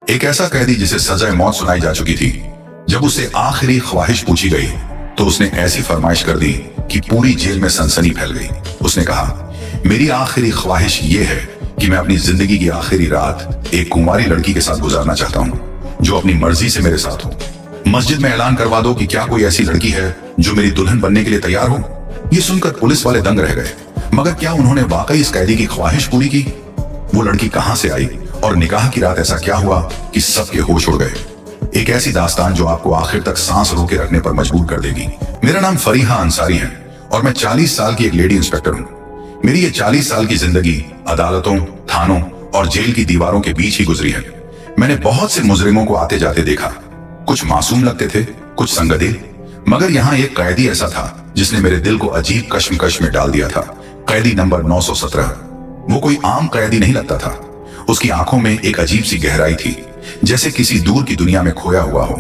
एक ऐसा कैदी जिसे सजाए मौत सुनाई जा चुकी थी, जब उसे आखिरी ख्वाहिश पूछी गई तो उसने ऐसी फरमाइश कर दी कि पूरी जेल में सनसनी फैल गई। उसने कहा, मेरी आखिरी ख्वाहिश ये है कि मैं अपनी जिंदगी की आखिरी रात एक कुंवारी लड़की के साथ गुजारना चाहता हूँ जो अपनी मर्जी से मेरे साथ हो। मस्जिद में ऐलान करवा दो कि क्या कोई ऐसी लड़की है जो मेरी दुल्हन बनने के लिए तैयार हो। ये सुनकर पुलिस वाले दंग रह गए, मगर क्या उन्होंने वाकई इस कैदी की ख्वाहिश पूरी की? वो लड़की कहां से आई और निकाह की रात ऐसा क्या हुआ कि सबके होश उड़ गए? एक ऐसी दास्तान जो आपको आखिर तक सांस रोके रखने पर मजबूर कर देगी। मेरा नाम फरीहा अंसारी है और मैं 40 साल की एक लेडी इंस्पेक्टर हूँ। मेरी ये 40 साल की जिंदगी अदालतों, थानों और जेल की दीवारों के बीच ही गुजरी है। मैंने बहुत से मुजरिमों को आते जाते देखा। कुछ मासूम लगते थे, कुछ संगदिल, मगर यहाँ एक कैदी ऐसा था जिसने मेरे दिल को अजीब कश्मकश में डाल दिया था। कैदी नंबर 917। वो कोई आम कैदी नहीं लगता था। उसकी आंखों में एक अजीब सी गहराई थी, जैसे किसी दूर की दुनिया में खोया हुआ हो।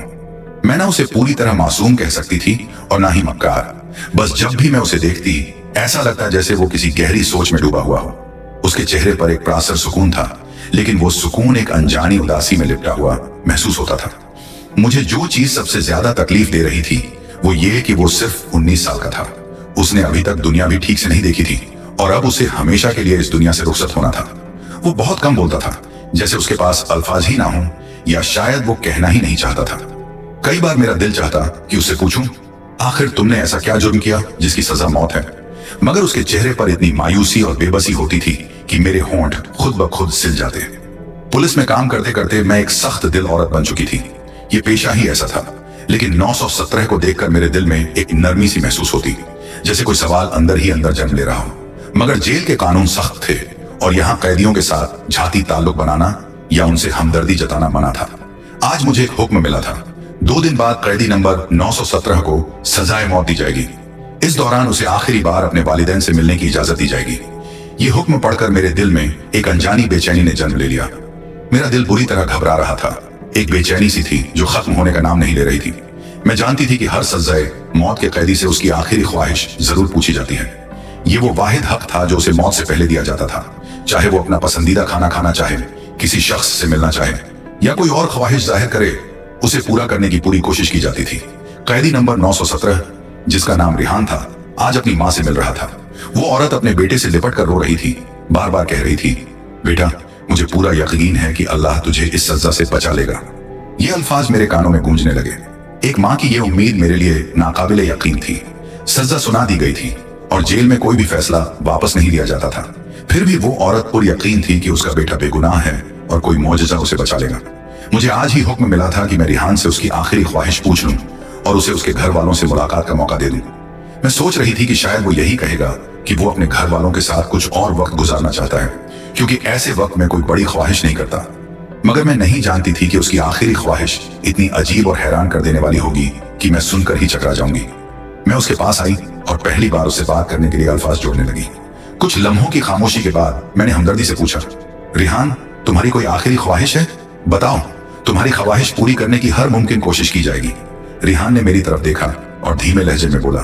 मैं ना उसे पूरी तरह मासूम कह सकती थी और ना ही मक्कार। बस जब भी मैं उसे देखती, ऐसा लगता जैसे वो किसी गहरी सोच में डूबा हुआ हो। उसके चेहरे पर एक प्रासर सुकून था, लेकिन वो सुकून एक अनजानी उदासी में लिपटा हुआ महसूस होता था। मुझे जो चीज सबसे ज्यादा तकलीफ दे रही थी वो ये कि वो सिर्फ 19 साल का था। उसने अभी तक दुनिया भी ठीक से नहीं देखी थी और अब उसे हमेशा के लिए इस दुनिया से रुखसत होना था। वो बहुत कम बोलता था, जैसे उसके पास अल्फाज ही ना हो, या शायद वो कहना ही नहीं चाहता था। कई बार मेरा दिल चाहता कि उससे पूछूं, आखिर तुमने ऐसा क्या जुर्म किया जिसकी सजा मौत है? मगर उसके चेहरे पर इतनी मायूसी और बेबसी होती थी कि मेरे होंठ खुद ब खुद सिल जाते। पुलिस में काम करते करते मैं एक सख्त दिल औरत बन चुकी थी। ये पेशा ही ऐसा था। लेकिन 917 को देखकर मेरे दिल में एक नरमी सी महसूस होती, जैसे कोई सवाल अंदर ही अंदर जन्म ले रहा हो। मगर जेल के कानून सख्त थे और यहाँ कैदियों के साथ जाती ताल्लुक बनाना या उनसे हमदर्दी जताना मना था। आज मुझे एक हुक्म मिला था। 2 दिन बाद कैदी नंबर 917 को सजाए मौत दी जाएगी। इस दौरान उसे आखिरी बार अपने वालिदैन से मिलने की इजाजत दी जाएगी। ये हुक्म पढ़कर मेरे दिल में एक अनजानी बेचैनी ने जन्म ले लिया। मेरा दिल बुरी तरह घबरा रहा था। एक बेचैनी सी थी जो खत्म होने का नाम नहीं ले रही थी। मैं जानती थी कि हर सजाए मौत के कैदी से उसकी आखिरी ख्वाहिश जरूर पूछी जाती है। ये वो वाहिद हक था जो उसे मौत से पहले दिया जाता था। चाहे वो अपना पसंदीदा खाना खाना चाहे, किसी शख्स से मिलना चाहे या कोई और ख्वाहिश जाहिर करे, उसे पूरा करने की पूरी कोशिश की जाती थी। कैदी नंबर 917, जिसका नाम रिहान था, आज अपनी माँ से मिल रहा था। वो औरत अपने बेटे से लिपट कर रो रही थी। बार बार कह रही थी, बेटा, मुझे पूरा यकीन है कि अल्लाह तुझे इस सजा से बचा लेगा। ये अल्फाज मेरे कानों में गूंजने लगे। एक माँ की ये उम्मीद मेरे लिए नाकाबिले यकीन थी। सजा सुना दी गई थी और जेल में कोई भी फैसला वापस नहीं लिया जाता था। फिर भी वो औरत पूरी यकीन थी कि उसका बेटा बेगुनाह है और कोई मौजज़ा उसे बचा लेगा। मुझे आज ही हुक्म मिला था कि मैं रिहान से उसकी आखिरी ख्वाहिश पूछ लूं और उसे उसके घर वालों से मुलाकात का मौका दे दूं। मैं सोच रही थी कि शायद वो यही कहेगा कि वो अपने घर वालों के साथ कुछ और वक्त गुजारना चाहता है, क्योंकि ऐसे वक्त में कोई बड़ी ख्वाहिश नहीं करता। मगर मैं नहीं जानती थी कि उसकी आखिरी ख्वाहिश इतनी अजीब और हैरान कर देने वाली होगी कि मैं सुनकर ही चकरा जाऊंगी। मैं उसके पास आई और पहली बार उससे बात करने के लिए अल्फाज जोड़ने लगी। कुछ लम्हों की खामोशी के बाद मैंने हमदर्दी से पूछा, रिहान, तुम्हारी कोई आखिरी ख्वाहिश है? बताओ, तुम्हारी ख्वाहिश पूरी करने की हर मुमकिन कोशिश की जाएगी। रिहान ने मेरी तरफ देखा और धीमे लहजे में बोला,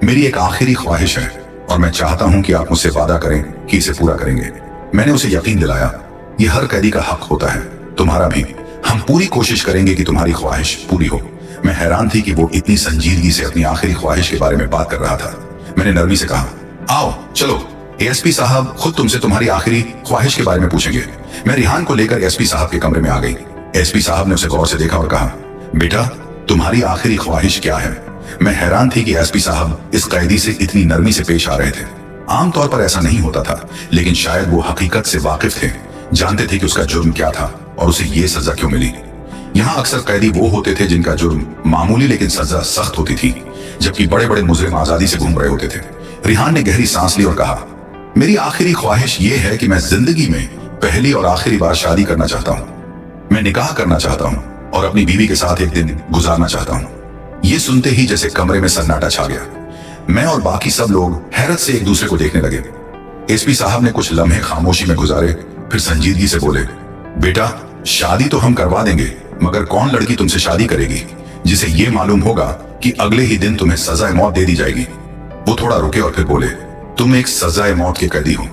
मेरी एक आखिरी ख्वाहिश है और मैं चाहता हूं कि आप मुझसे वादा करें कि इसे पूरा करेंगे। मैंने उसे यकीन दिलाया, ये हर कैदी का हक होता है, तुम्हारा भी। हम पूरी कोशिश करेंगे कि तुम्हारी ख्वाहिश पूरी हो। मैं हैरान थी कि वो इतनी संजीदगी से अपनी आखिरी ख्वाहिश के बारे में बात कर रहा था। मैंने नरमी से कहा, आओ चलो, एएसपी साहब खुद तुमसे तुम्हारी आखिरी ख्वाहिश के बारे में पूछेंगे। मैं रिहान को लेकर एसपी साहब के कमरे में आ गई। एसपी साहब ने उसे गौर से देखा और कहा, बेटा, तुम्हारी आखिरी ख्वाहिश क्या है? मैं हैरान थी कि एसपी साहब इस कैदी से इतनी नरमी से पेश आ रहे थे। आमतौर पर ऐसा नहीं होता था, लेकिन शायद वो हकीकत से वाकिफ थे, जानते थे कि उसका जुर्म क्या था और उसे ये सजा क्यों मिली। यहाँ अक्सर कैदी वो होते थे जिनका जुर्म मामूली लेकिन सजा सख्त होती थी, जबकि बड़े बड़े मुजरिम आजादी से घूम रहे होते थे। रिहान ने गहरी सांस ली और कहा, मेरी आखिरी ख्वाहिश ये है कि मैं जिंदगी में पहली और आखिरी बार शादी करना चाहता हूँ। मैं निकाह करना चाहता हूँ और अपनी बीवी के साथ एक दिन गुजारना चाहता हूँ। ये सुनते ही जैसे कमरे में सन्नाटा छा गया। मैं और बाकी सब लोग हैरत से एक दूसरे को देखने लगे। एसपी साहब ने कुछ लम्हे खामोशी में गुजारे, फिर संजीदगी से बोले, बेटा, शादी तो हम करवा देंगे, मगर कौन लड़की तुमसे शादी करेगी जिसे ये मालूम होगा कि अगले ही दिन तुम्हें सजाए मौत दे दी जाएगी? वो थोड़ा रुके और फिर बोले, तुम एक सजाए मौत के कैदी हो।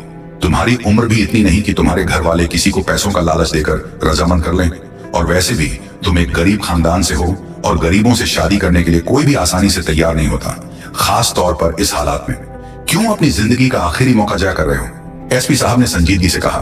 तुम्हारी उम्र भी इतनी नहीं कि तुम्हारे घर वाले किसी को पैसों का लालच देकर रजामंद कर लें। और वैसे भी तुम एक गरीब खानदान से हो और गरीबों से शादी करने के लिए कोई भी आसानी से तैयार नहीं होता, खास तौर पर इस हालात में। क्यों अपनी जिंदगी का आखिरी मौका जाया कर रहे हो? एसपी साहब ने संजीदगी से कहा।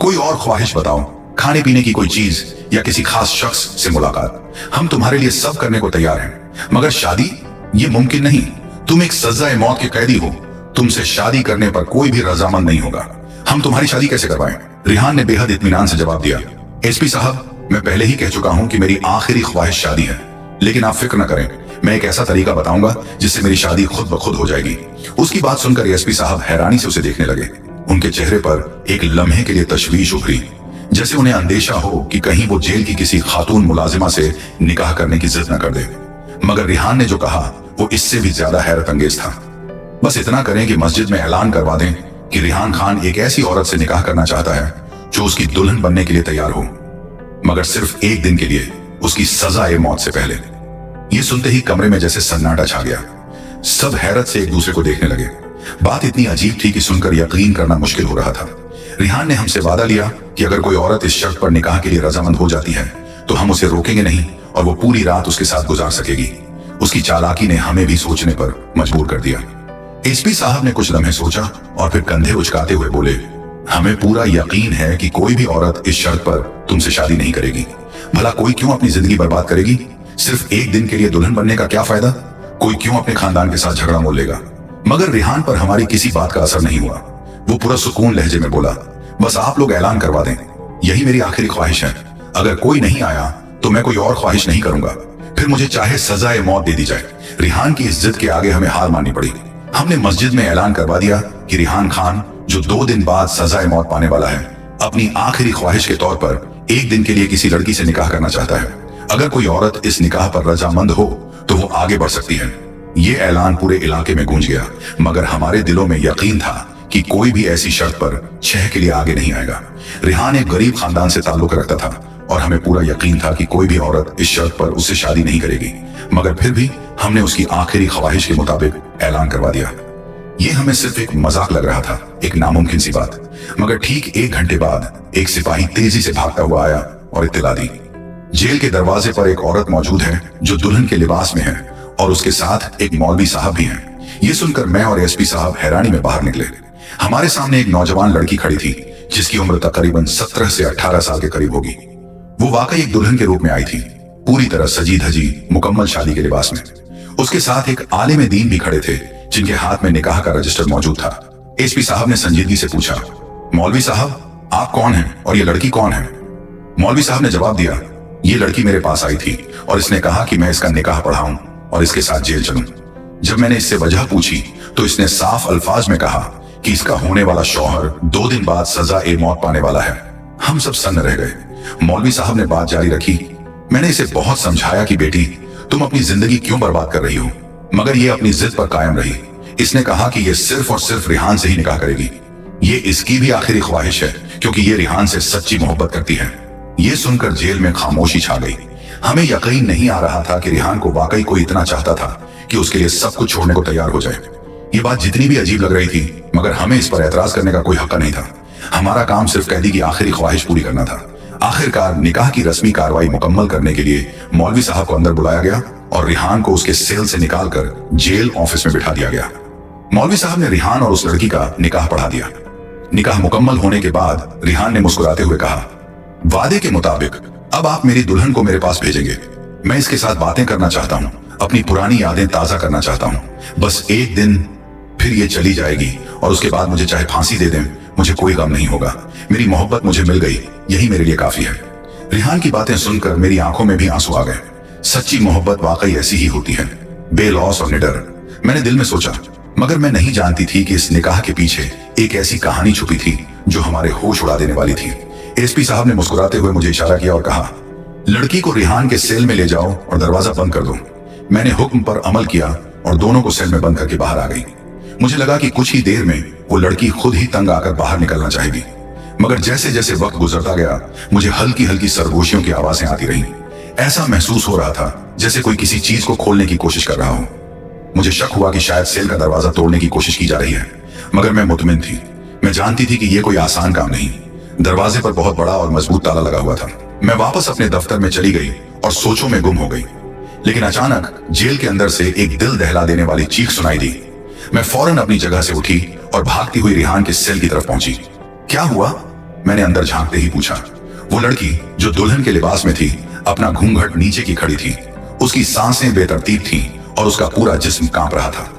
कोई और ख्वाहिश बताओ, खाने पीने की कोई चीज या किसी खास शख्स से मुलाकात। हम तुम्हारे लिए सब करने को तैयार हैं, मगर शादी ये मुमकिन नहीं। तुम एक सजाए मौत के कैदी हो, तुमसे शादी करने पर कोई भी रजामंद नहीं होगा। हम तुम्हारी शादी कैसे करवाएं? रिहान ने बेहद इत्मीनान से जवाब दिया। एसपी साहब, मैं पहले ही कह चुका हूं कि मेरी आखिरी ख्वाहिश शादी है, लेकिन आप फिक्र न करें, मैं एक ऐसा तरीका बताऊंगा जिससे मेरी शादी खुद ब खुद हो जाएगी। उसकी बात सुनकर एसपी साहब हैरानी से उसे देखने लगे। उनके चेहरे पर एक लम्हे के लिए तशवीश उभरी, जैसे उन्हें अंदेशा हो कि कहीं वो जेल की किसी खातून मुलाजिमा से निकाह करने की जिद न कर दे। मगर रिहान ने जो कहा वो इससे भी ज्यादा हैरत अंगेज था। बस इतना करें कि मस्जिद में ऐलान करवा दें कि रिहान खान एक ऐसी औरत से निकाह करना चाहता है जो उसकी दुल्हन बनने के लिए तैयार हो, मगर सिर्फ एक दिन के लिए, उसकी सजा मौत से पहले। ये सुनते ही कमरे में जैसे सन्नाटा छा गया। सब हैरत से एक दूसरे को देखने लगे। बात इतनी अजीब थी कि सुनकर यकीन करना मुश्किल हो रहा था। रिहान ने हमसे वादा लिया कि अगर कोई औरत इस शर्त पर निकाह के लिए रजामंद हो जाती है तो हम उसे रोकेंगे नहीं और वो पूरी रात उसके साथ गुजार सकेगी। उसकी चालाकी ने हमें भी सोचने पर मजबूर कर दिया। एसपी साहब ने कुछ लम्हे सोचा और फिर कंधे उचकाते हुए बोले, हमें पूरा यकीन है कि कोई भी औरत इस शर्त पर तुमसे शादी नहीं करेगी। भला कोई क्यों अपनी जिंदगी बर्बाद करेगी? सिर्फ एक दिन के लिए दुल्हन बनने का क्या फायदा? कोई क्यों अपने खानदान के साथ झगड़ा मोल लेगा? मगर रिहान पर हमारी किसी बात का असर नहीं हुआ। वो पूरा सुकून लहजे में बोला, बस आप लोग ऐलान करवा दें, यही मेरी आखिरी ख्वाहिश है। अगर कोई नहीं आया तो मैं कोई और ख्वाहिश नहीं करूंगा, फिर मुझे चाहे सजाए मौत दे दी जाए। रिहान की इस जिद के आगे हमें हार माननी पड़ी। हमने मस्जिद में ऐलान करवा दिया कि रिहान खान, जो 2 दिन बाद सजाए मौत पाने वाला है, अपनी आखिरी ख्वाहिश के तौर पर एक दिन के लिए किसी लड़की से निकाह करना चाहता है। अगर कोई औरत इस निकाह पर रजामंद हो तो वो आगे बढ़ सकती है। ये ऐलान पूरे इलाके में गूंज गया, मगर हमारे दिलों में यकीन था कि कोई भी ऐसी शर्त पर छह के लिए आगे नहीं आएगा। रिहान एक गरीब खानदान से ताल्लुक रखता था और हमें पूरा यकीन था कि कोई भी औरत इस शर्त पर उससे शादी नहीं करेगी, मगर फिर भी हमने उसकी आखिरी ख्वाहिश के मुताबिक ऐलान करवा दिया। ये हमें सिर्फ एक मजाक लग रहा था, एक नामुमकिन सी बात। मगर ठीक 1 घंटे बाद एक सिपाही तेजी से भागता हुआ आया और इत्तला दी, जेल के दरवाजे पर एक औरत मौजूद है जो दुल्हन के लिबास में है और उसके साथ एक मौलवी साहब भी हैं। ये सुनकर मैं और एसपी साहब हैरानी में बाहर निकले। हमारे सामने एक नौजवान लड़की खड़ी थी जिसकी उम्र तकरीबन 17 से 18 साल के करीब होगी। वो वाकई एक दुल्हन के रूप में आई थी, पूरी तरह सजी धजी, मुकम्मल शादी के लिबास में। उसके साथ एक आलिम दीन भी खड़े थे जिनके हाथ में निकाह का रजिस्टर मौजूद था। एसपी साहब ने संजीदगी से पूछा, मौलवी साहब, आप कौन हैं और ये लड़की कौन है? मौलवी साहब ने जवाब दिया, ये लड़की मेरे पास आई थी और इसने कहा कि मैं इसका निकाह पढ़ाऊं और इसके साथ जेल चलूं। जब मैंने इससे वजह पूछी तो इसने साफ अल्फाज में कहा कि इसका होने वाला शौहर 2 दिन बाद सजा मौत पाने वाला है। हम सब सन्न रह गए। मौलवी साहब ने बात जारी रखी, मैंने इसे बहुत समझाया कि बेटी, तुम अपनी जिंदगी क्यों बर्बाद कर रही हो, मगर ये अपनी जिद पर कायम रही। इसने कहा कि ये सिर्फ और सिर्फ रिहान से ही निकाह करेगी। ये इसकी भी आखिरी ख्वाहिश है क्योंकि ये रिहान से सच्ची मोहब्बत करती है। ये सुनकर जेल में खामोशी छा गई। हमें यकीन नहीं आ रहा था कि रिहान को वाकई कोई इतना चाहता था कि उसके लिए सब कुछ छोड़ने को तैयार हो जाए। ये बात जितनी भी अजीब लग रही थी, मगर हमें इस पर एतराज करने का कोई हक नहीं था। हमारा काम सिर्फ कैदी की आखिरी ख्वाहिश पूरी करना था। आखिरकार निकाह की रस्मी कार्रवाई मुकम्मल करने के लिए मौलवी साहब को अंदर बुलाया गया और रिहान को उसके सेल से निकालकर जेल ऑफिस में बिठा दिया गया। मौलवी साहब ने रिहान और उस लड़की का निकाह पढ़ा दिया। निकाह मुकम्मल होने के बाद रिहान ने मुस्कुराते हुए कहा, वादे के मुताबिक अब आप मेरी दुल्हन को मेरे पास भेजेंगे। मैं इसके साथ बातें करना चाहता हूँ, अपनी पुरानी यादें ताजा करना चाहता हूँ। बस एक दिन फिर ये चली जाएगी और उसके बाद मुझे चाहे फांसी दे दें, मुझे कोई गम नहीं होगा। मेरी मोहब्बत मुझे मिल गई, यही मेरे लिए काफी है। रिहान की बातें सुनकर मेरी आंखों में भी आंसू आ गए। सच्ची मोहब्बत वाकई ऐसी ही होती है, बेलौस और निडर। मैंने दिल में सोचा, मगर मैं नहीं जानती थी कि इस निकाह के पीछे एक ऐसी कहानी छुपी थी जो हमारे होश उड़ा देने वाली थी। एसपी साहब ने मुस्कुराते हुए मुझे इशारा किया और कहा, लड़की को रिहान के सेल में ले जाओ और दरवाजा बंद कर दो। मैंने हुक्म पर अमल किया और दोनों को सेल में बंद करके बाहर आ गई। मुझे लगा कि कुछ ही देर में वो लड़की खुद ही तंग आकर बाहर निकलना चाहेगी, मगर जैसे जैसे वक्त गुजरता गया मुझे हल्की हल्की सरगोशियों की आवाजें आती रहीं। ऐसा महसूस हो रहा था जैसे कोई किसी चीज को खोलने की कोशिश कर रहा हो। मुझे शक हुआ कि शायद सेल का दरवाजा तोड़ने की कोशिश की जा रही है, मगर मैं मुतमिन थी। मैं जानती थी कि यह कोई आसान काम नहीं। दरवाजे पर बहुत बड़ा और मजबूत ताला लगा हुआ था। मैं वापस अपने दफ्तर में चली गई और सोचों में गुम हो गई। लेकिन अचानक जेल के अंदर से एक दिल दहला देने वाली चीख सुनाई दी। मैं फौरन अपनी जगह से उठी और भागती हुई रिहान के सेल की तरफ पहुंची। क्या हुआ? मैंने अंदर झांकते ही पूछा। वो लड़की जो दुल्हन के लिबास में थी अपना घूंघट नीचे की खड़ी थी। उसकी सांसें बेतरतीब थीं और उसका पूरा जिस्म कांप रहा था।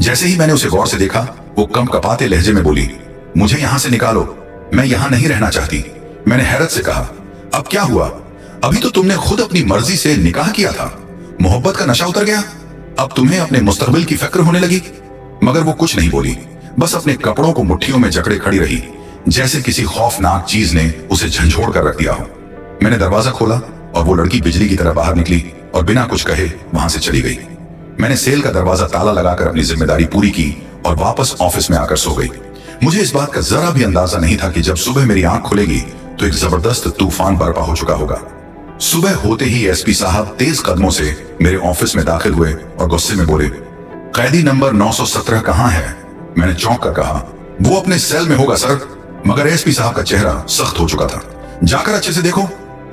जैसे ही मैंने उसे गौर से देखा, वो कंपकपाते लहजे में बोली, मुझे यहां से निकालो, मैं यहां नहीं रहना चाहती। मैंने हैरत से कहा, अब क्या हुआ? अभी तो तुमने खुद अपनी मर्जी से निकाह किया था। मोहब्बत का नशा उतर गया? अब तुम्हें अपने मुस्तकबिल की फिक्र होने लगी? मगर वो कुछ नहीं बोली, बस अपने कपड़ों को मुट्ठियों में जकड़े खड़ी रही, जैसे किसी खौफनाक चीज ने उसे झंझोड़ कर रख दिया हो। मैंने दरवाजा खोला और वो लड़की बिजली की तरह बाहर निकली और बिना कुछ कहे वहां से चली गई। मैंने सेल का दरवाजा ताला लगाकर अपनी जिम्मेदारी पूरी की और वापस ऑफिस में आकर सो गई। मुझे इस बात का जरा भी अंदाजा नहीं था कि जब सुबह मेरी आंख खुलेगी तो एक जबरदस्त तूफान बर्पा हो चुका होगा। सुबह होते ही एसपी साहब तेज कदमों से मेरे ऑफिस में दाखिल हुए और गुस्से में बोले, कैदी नंबर 917 कहां है? मैंने चौंक कर कहा, वो अपने सेल में होगा सर। मगर एसपी साहब का चेहरा सख्त हो चुका था। जाकर अच्छे से देखो,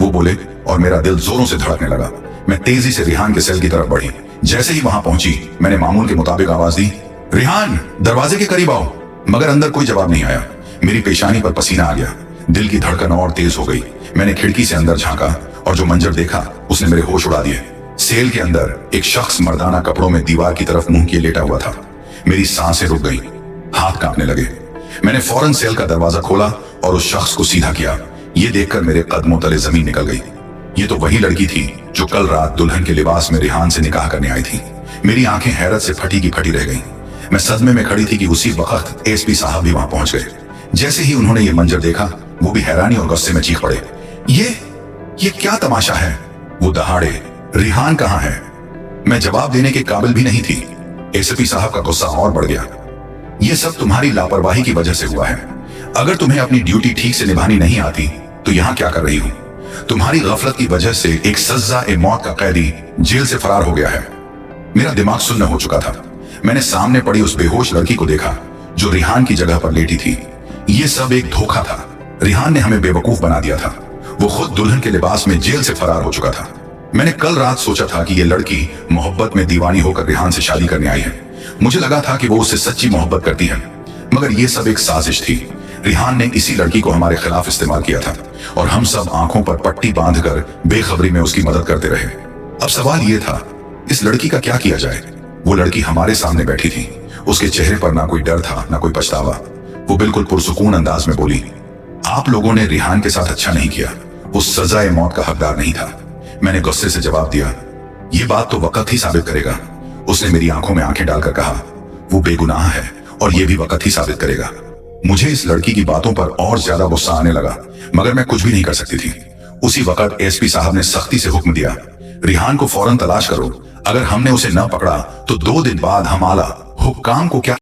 वो बोले और मेरा दिल जोरों से धड़कने लगा। मैं तेजी से रिहान के सेल की तरफ बढ़ी। जैसे ही वहां पहुंची, मैंने मामूल के मुताबिक आवाज दी, रिहान दरवाजे के करीब आओ। मगर अंदर कोई जवाब नहीं आया। मेरी पेशानी पर पसीना आ गया, दिल की धड़कन और तेज हो गई। मैंने खिड़की से अंदर झांका और जो मंजर देखा उसने मेरे होश उड़ा दिए। सेल के अंदर एक शख्स मर्दाना कपड़ों में दीवार की तरफ मुंह किए लेटा हुआ था। मेरी सांसें रुक गईं, हाथ कांपने लगे। मैंने फौरन सेल का दरवाजा खोला और उस शख्स को सीधा किया। ये देखकर मेरे कदमों तले जमीन निकल गई। ये तो वही लड़की थी जो कल रात दुल्हन के लिबास में रिहान से निकाह करने आई थी। मेरी आंखें हैरत से फटी की फटी रह गईं। मैं सदमे में खड़ी थी कि उसी वक्त एसपी साहब भी वहां पहुंच गए। जैसे ही उन्होंने ये मंजर देखा, वो भी हैरानी और गुस्से में चीख पड़े, ये क्या तमाशा है? वो दहाड़े, रिहान कहां है? मैं जवाब देने के काबिल भी नहीं थी। एसपी साहब का गुस्सा और बढ़ गया। ये सब तुम्हारी लापरवाही की वजह से हुआ है। अगर तुम्हें अपनी ड्यूटी ठीक से निभानी नहीं आती तो यहां क्या कर रही हूं? तुम्हारी गफलत की वजह से एक सज़्ज़ा-ए मौत का कैदी जेल से फरार हो गया है। मेरा दिमाग सुन्न हो चुका था। मैंने सामने पड़ी उस बेहोश लड़की को देखा जो रिहान की जगह पर लेटी थी। ये सब एक धोखा था। रिहान ने हमें बेवकूफ बना दिया था। वो खुद दुल्हन के लिबास में जेल से फरार हो चुका था। मैंने कल रात सोचा था कि ये लड़की मोहब्बत में दीवानी होकर रिहान से शादी करने आई है। मुझे लगा था कि वो उससे सच्ची मोहब्बत करती है, मगर ये सब एक साजिश थी। रिहान ने इसी लड़की को हमारे खिलाफ इस्तेमाल किया था और हम सब आंखों पर पट्टी बांधकर बेखबरी में उसकी मदद करते रहे। अब सवाल ये था, इस लड़की का क्या किया जाए? वो लड़की हमारे सामने बैठी थी। उसके चेहरे पर ना कोई डर था, ना कोई पछतावा। वो बिल्कुल पुरसुकून अंदाज में बोली, आप लोगों ने रिहान के साथ अच्छा नहीं किया। वो सजाए मौत का हकदार नहीं था। मैंने गुस्से से जवाब दिया, ये बात तो वक्त ही साबित करेगा। उसने मेरी आंखों में आंखें डालकर कहा, वो बेगुनाह है और ये भी वक्त ही साबित करेगा। मुझे इस लड़की की बातों पर और ज्यादा गुस्सा आने लगा, मगर मैं कुछ भी नहीं कर सकती थी। उसी वक्त एसपी साहब ने सख्ती से हुक्म दिया, रिहान को फौरन तलाश करो। अगर हमने उसे न पकड़ा तो 2 दिन बाद हम आला हुक्काम को क्या